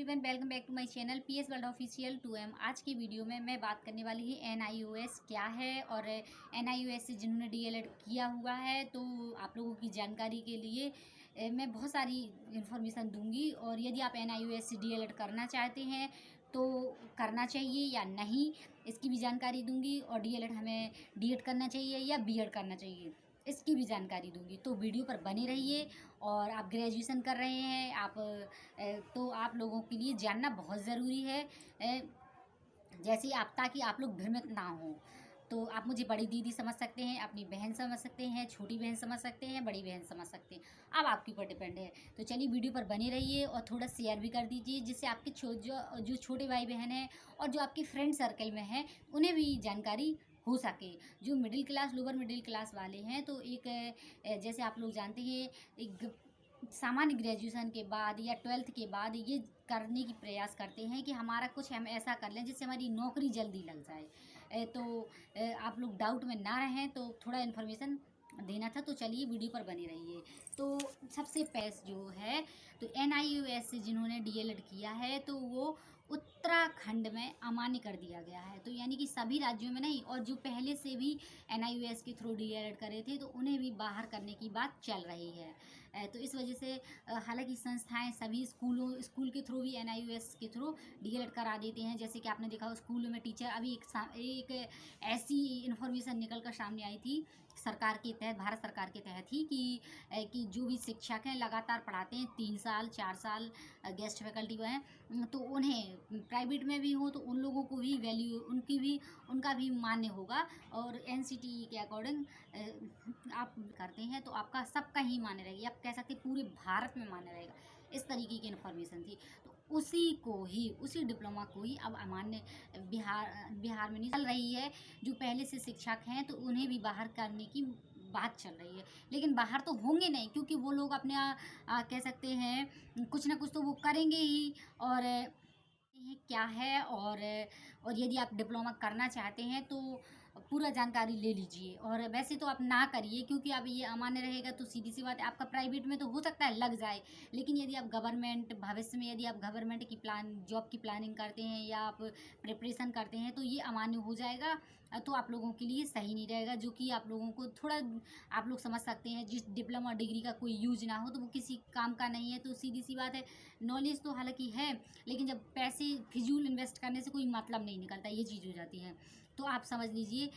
Everyone, welcome back to my channel PS world official 2M। आज की video में मैं बात करने वाली ही NIOS क्या है और NIOS से जिन्होंने DLED किया हुआ है तो आप लोगों की जानकारी के लिए मैं बहुत सारी इन्फॉर्मेशन दूंगी। और यदि आप NIOS से DLED करना चाहते हैं तो करना चाहिए या नहीं, इसकी भी जानकारी दूंगी। और DLED हमें DED करना चाहिए या BEd करना चाहिए, इसकी भी जानकारी दूंगी। तो वीडियो पर बने रहिए। और आप ग्रेजुएशन कर रहे हैं तो आप लोगों के लिए जानना बहुत ज़रूरी है, जैसे आप, ताकि आप लोग भ्रमित ना हो। तो आप मुझे बड़ी दीदी समझ सकते हैं, अपनी बहन समझ सकते हैं, छोटी बहन समझ सकते हैं, बड़ी बहन समझ सकते हैं, अब आपके ऊपर डिपेंड है। तो चलिए वीडियो पर बने रहिए और थोड़ा शेयर भी कर दीजिए, जिससे आपके जो छोटे भाई बहन हैं और जो आपके फ्रेंड सर्कल में हैं उन्हें भी जानकारी हो सके। जो middle class, lower middle class वाले हैं तो जैसे आप लोग जानते हैं, एक सामान्य ग्रेजुएशन के बाद या 12th के बाद ये करने की प्रयास करते हैं कि हमारा कुछ हम ऐसा कर लें जिससे हमारी नौकरी जल्दी लग जाए। आप लोग डाउट में ना रहें, तो थोड़ा इन्फॉर्मेशन देना था। तो चलिए वीडियो पर बने रहिए। तो सबसे पहले जो है, तो NIOS से जिन्होंने DLED किया है तो वो उत्तराखंड में अमान्य कर दिया गया है। तो यानी कि सभी राज्यों में नहीं, और जो पहले से भी NIOS के थ्रू DLED करे थे तो उन्हें भी बाहर करने की बात चल रही है। तो इस वजह से हालांकि संस्थाएं सभी स्कूल के थ्रू भी NIOS के थ्रू DLED करा देते हैं। जैसे कि आपने देखा हो स्कूलों में टीचर, अभी एक ऐसी इन्फॉर्मेशन निकल कर सामने आई थी सरकार के तहत, भारत सरकार के तहत ही, कि जो भी शिक्षक हैं लगातार पढ़ाते हैं 3 साल 4 साल, गेस्ट फैकल्टी वो हैं, तो उन्हें प्राइवेट में भी हो तो उन लोगों को भी वैल्यू, उनका भी मान्य होगा। और NCTE के अकॉर्डिंग आप करते हैं तो आपका सबका ही मान्य रहेगा, आप कह सकते पूरे भारत में मान्य रहेगा। इस तरीके की इन्फॉर्मेशन थी। तो उसी डिप्लोमा को ही अब अमान्य बिहार में नहीं चल रही है। जो पहले से शिक्षक हैं तो उन्हें भी बाहर करने की बात चल रही है, लेकिन बाहर तो होंगे नहीं, क्योंकि वो लोग अपने कह सकते हैं कुछ ना कुछ तो वो करेंगे ही। और ये क्या है, और यदि आप डिप्लोमा करना चाहते हैं तो पूरा जानकारी ले लीजिए। और वैसे तो आप ना करिए, क्योंकि अब ये अमान्य रहेगा तो सीधी सी बात है, आपका प्राइवेट में तो हो सकता है लग जाए, लेकिन यदि आप गवर्नमेंट भविष्य में यदि आप गवर्नमेंट की जॉब की प्लानिंग करते हैं या आप प्रिपरेशन करते हैं तो ये अमान्य हो जाएगा। तो आप लोगों के लिए सही नहीं रहेगा, जो कि आप लोगों को थोड़ा, आप लोग समझ सकते हैं, जिस डिप्लोमा डिग्री का कोई यूज ना हो तो वो किसी काम का नहीं है। तो सीधी सी बात है, नॉलेज तो हालांकि है, लेकिन जब पैसे फिजूल इन्वेस्ट करने से कोई मतलब नहीं निकलता, ये चीज़ हो जाती है। तो आप समझ लीजिए,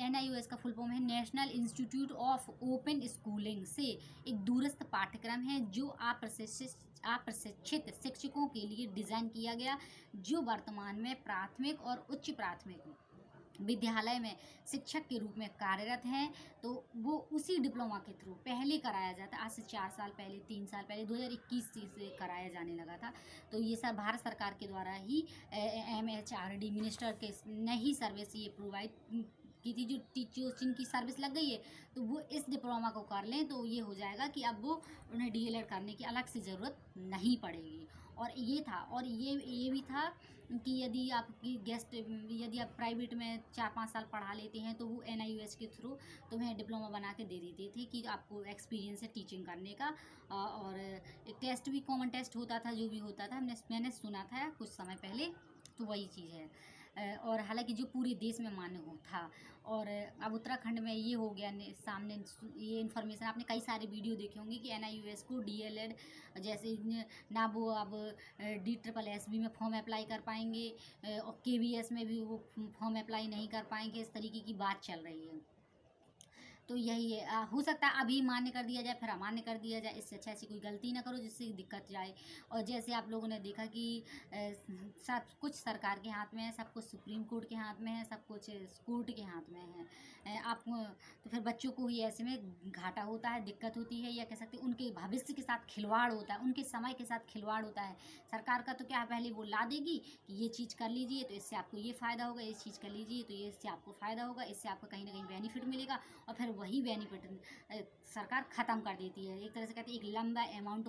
NIOS का फुल फॉर्म है national institute of open schooling से एक दूरस्थ पाठ्यक्रम है जो अप्रशिक्षित शिक्षकों के लिए डिज़ाइन किया गया, जो वर्तमान में प्राथमिक और उच्च प्राथमिक विद्यालय में शिक्षक के रूप में कार्यरत हैं। तो वो उसी डिप्लोमा के थ्रू पहले कराया जाता, आज से 4 साल पहले, 3 साल पहले 2021 से कराया जाने लगा था। तो ये सब भारत सरकार के द्वारा ही MHRD मिनिस्टर के ने ही सर्विस ये प्रोवाइड की थी। जो टीचर्स जिनकी सर्विस लग गई है तो वो इस डिप्लोमा को कर लें, तो ये हो जाएगा कि अब वो उन्हें DLED करने की अलग से ज़रूरत नहीं पड़ेगी। और ये था, और ये भी था कि यदि आप प्राइवेट में 4-5 साल पढ़ा लेते हैं तो वो NIOS के थ्रू तुम्हें डिप्लोमा बना के दे देते थे कि आपको एक्सपीरियंस है टीचिंग करने का। और एक टेस्ट भी, कॉमन टेस्ट होता था, जो भी होता था, मैंने सुना था कुछ समय पहले। तो वही चीज़ है। और हालांकि जो पूरे देश में मान्य हो था। और अब उत्तराखंड में ये हो गया सामने, ये इन्फॉर्मेशन आपने कई सारे वीडियो देखे होंगे कि NIOS को DLED जैसे ना वो अब DSSS में फॉर्म अप्लाई कर पाएंगे, और KVS में भी वो फॉर्म अप्लाई नहीं कर पाएंगे, इस तरीके की बात चल रही है। तो यही है, हो सकता है अभी मान्य कर दिया जाए फिर अमान्य कर दिया जाए। इससे अच्छा ऐसी कोई गलती ना करो जिससे दिक्कत जाए। और जैसे आप लोगों ने देखा कि सब कुछ सरकार के हाथ में है, सब कुछ सुप्रीम कोर्ट के हाथ में है, सब कुछ कोर्ट के हाथ में है। आप तो फिर बच्चों को ही ऐसे में घाटा होता है, दिक्कत होती है, या कह सकते हैं उनके भविष्य के साथ खिलवाड़ होता है, उनके समय के साथ खिलवाड़ होता है। सरकार का तो क्या है, पहले वो ला देगी कि ये चीज़ कर लीजिए तो इससे आपको ये फ़ायदा होगा, ये चीज़ कर लीजिए तो ये इससे आपको फ़ायदा होगा, इससे आपको कहीं ना कहीं बेनिफिट मिलेगा, और फिर वही बेनिफिट सरकार ख़त्म कर देती है। एक तरह से कहते हैं एक लंबा अमाउंट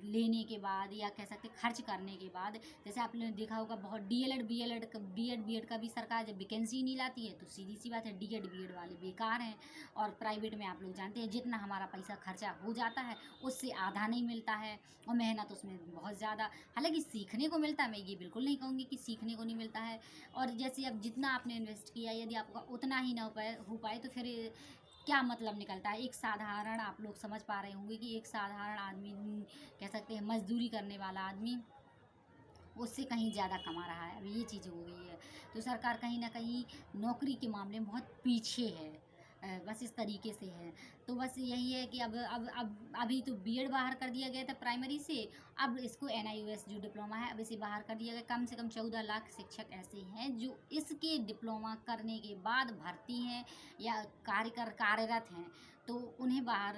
लेने के बाद, या कह सकते खर्च करने के बाद, जैसे आपने देखा होगा बहुत डीएलएड बीएड का भी सरकार जब वैकेंसी नहीं लाती है तो सीधी सी बात है डीएड बीएड वाले बेकार हैं। और प्राइवेट में आप लोग जानते हैं जितना हमारा पैसा खर्चा हो जाता है उससे आधा नहीं मिलता है, और मेहनत उसमें बहुत ज़्यादा, हालांकि सीखने को मिलता है, मैं ये बिल्कुल नहीं कहूँगी कि सीखने को नहीं मिलता है। और जैसे अब जितना आपने इन्वेस्ट किया यदि आपका उतना ही ना हो पाए तो फिर क्या मतलब निकलता है। एक साधारण, आप लोग समझ पा रहे होंगे कि एक साधारण आदमी, कह सकते हैं मजदूरी करने वाला आदमी, उससे कहीं ज़्यादा कमा रहा है। अब ये चीज़ हो गई है, तो सरकार कहीं ना कहीं नौकरी के मामले में बहुत पीछे है। बस इस तरीके से है। तो बस यही है कि अब अभी तो बीएड बाहर कर दिया गया था प्राइमरी से, अब इसको एनआईओएस जो डिप्लोमा है अब इसे बाहर कर दिया गया। कम से कम 14 लाख शिक्षक ऐसे हैं जो इसके डिप्लोमा करने के बाद भर्ती हैं या कार्यरत हैं, तो उन्हें बाहर,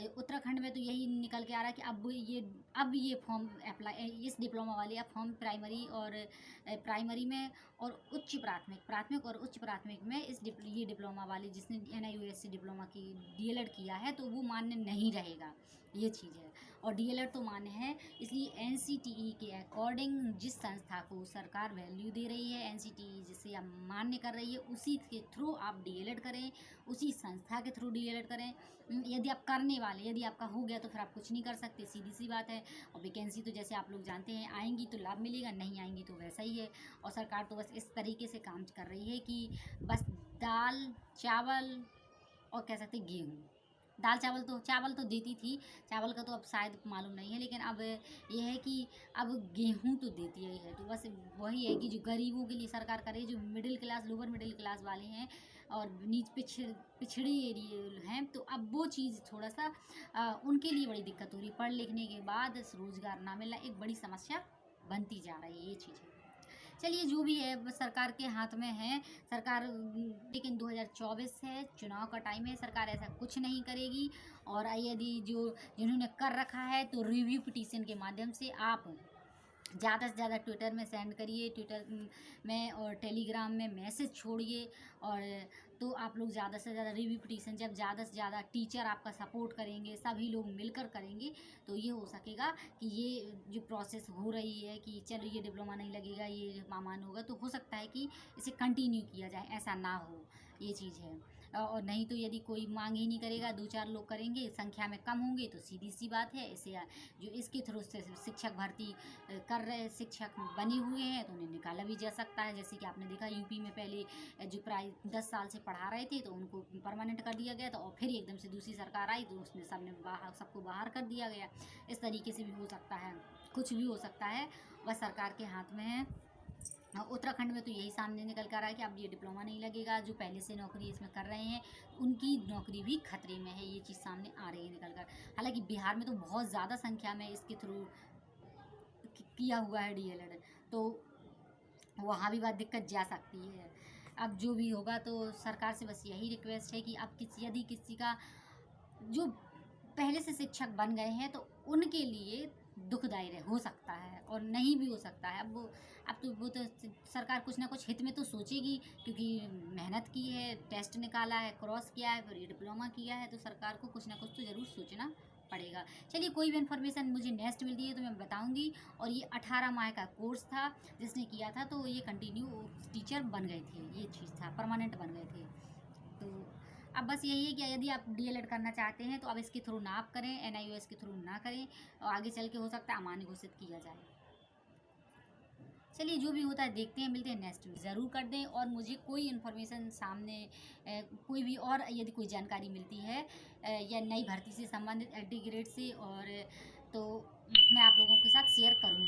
उत्तराखंड में तो यही निकल के आ रहा है कि अब ये फॉर्म अप्लाई, इस डिप्लोमा वाले अब फॉर्म प्राइमरी में और प्राथमिक और उच्च प्राथमिक में ये डिप्लोमा वाले जिसने एनआईओएस डिप्लोमा की डीएलएड किया है तो वो मान्य नहीं रहेगा, ये चीज़ है। और डीएलएड तो मान्य है, इसलिए एनसीटीई के अकॉर्डिंग जिस संस्था को सरकार वैल्यू दे रही है, एनसीटीई जिसे आप मान्य कर रही है, उसी के थ्रू आप डीएलएड करें, उसी संस्था के थ्रू डीएलएड करें। यदि आप करने वाले, यदि आपका हो गया तो फिर आप कुछ नहीं कर सकते, सीधी सी बात है। और वैकेंसी तो जैसे आप लोग जानते हैं आएंगी तो लाभ मिलेगा, नहीं आएंगी तो वैसा ही है। और सरकार तो बस इस तरीके से काम कर रही है कि बस दाल चावल और कह सकते गेहूँ, दाल चावल तो देती थी, चावल का तो अब शायद मालूम नहीं है, लेकिन अब यह है कि अब गेहूं तो देती ही है। तो बस वही है कि जो गरीबों के लिए सरकार करे, जो middle class lower middle class वाले हैं और पिछड़ी एरिया हैं, तो अब वो चीज़ थोड़ा सा उनके लिए बड़ी दिक्कत हो रही। पढ़ लिखने के बाद रोज़गार ना मिलना एक बड़ी समस्या बनती जा रही है, ये चीज़ है। चलिए जो भी है बस सरकार के हाथ में है सरकार, लेकिन 2024 है, चुनाव का टाइम है, सरकार ऐसा कुछ नहीं करेगी। और यदि जिन्होंने कर रखा है तो रिव्यू पिटीशन के माध्यम से आप ज़्यादा से ज़्यादा ट्विटर में सेंड करिए, ट्विटर में और टेलीग्राम में मैसेज छोड़िए। और तो आप लोग ज़्यादा से ज़्यादा रिव्यू पिटीशन, जब ज़्यादा से ज़्यादा टीचर आपका सपोर्ट करेंगे, सभी लोग मिलकर करेंगे, तो ये हो सकेगा कि ये जो प्रोसेस हो रही है कि चलो ये डिप्लोमा नहीं लगेगा, ये मामान होगा, तो हो सकता है कि इसे कंटिन्यू किया जाए, ऐसा ना हो, ये चीज़ है। और नहीं तो यदि कोई मांग ही नहीं करेगा, 2-4 लोग करेंगे, संख्या में कम होंगे, तो सीधी सी बात है इसे जो इसके थ्रू से शिक्षक भर्ती कर रहे शिक्षक बने हुए हैं तो उन्हें निकाला भी जा सकता है। जैसे कि आपने देखा यूपी में पहले जो प्राय 10 साल से पढ़ा रहे थे तो उनको परमानेंट कर दिया गया था, और फिर एकदम से दूसरी सरकार आई तो उसने सबको बाहर कर दिया गया। इस तरीके से भी हो सकता है, कुछ भी हो सकता है, बस सरकार के हाथ में है। उत्तराखंड में तो यही सामने निकल कर रहा है कि अब ये डिप्लोमा नहीं लगेगा, जो पहले से नौकरी इसमें कर रहे हैं उनकी नौकरी भी खतरे में है, ये चीज़ सामने आ रही है निकल कर। हालांकि बिहार में तो बहुत ज़्यादा संख्या में इसके थ्रू किया हुआ है डीएलएड, तो वहाँ भी बात दिक्कत जा सकती है। अब जो भी होगा तो सरकार से बस यही रिक्वेस्ट है कि अब यदि किसी का जो पहले से शिक्षक बन गए हैं तो उनके लिए दुखदायी हो सकता है और नहीं भी हो सकता है। अब तो वो तो सरकार कुछ ना कुछ हित में तो सोचेगी, क्योंकि मेहनत की है, टेस्ट निकाला है, क्रॉस किया है, फिर ये डिप्लोमा किया है, तो सरकार को कुछ ना कुछ तो ज़रूर सोचना पड़ेगा। चलिए कोई भी इन्फॉर्मेशन मुझे नेक्स्ट मिलती है तो मैं बताऊंगी। और ये 18 माह का कोर्स था जिसने किया था, तो ये कंटिन्यू टीचर बन गए थे, ये चीज़ था, परमानेंट बन गए थे। तो अब बस यही है कि यदि आप डीएलएड करना चाहते हैं तो अब इसके थ्रू ना आप करें, एनआईओएस के थ्रू ना करें, और आगे चल के हो सकता है अमान्य घोषित किया जाए। चलिए जो भी होता है देखते हैं, मिलते हैं नेक्स्ट में, ज़रूर कर दें। और मुझे कोई इन्फॉर्मेशन सामने कोई भी और यदि कोई जानकारी मिलती है या नई भर्ती से संबंधित एडी ग्रेड से, और तो मैं आप लोगों के साथ शेयर करूँगी।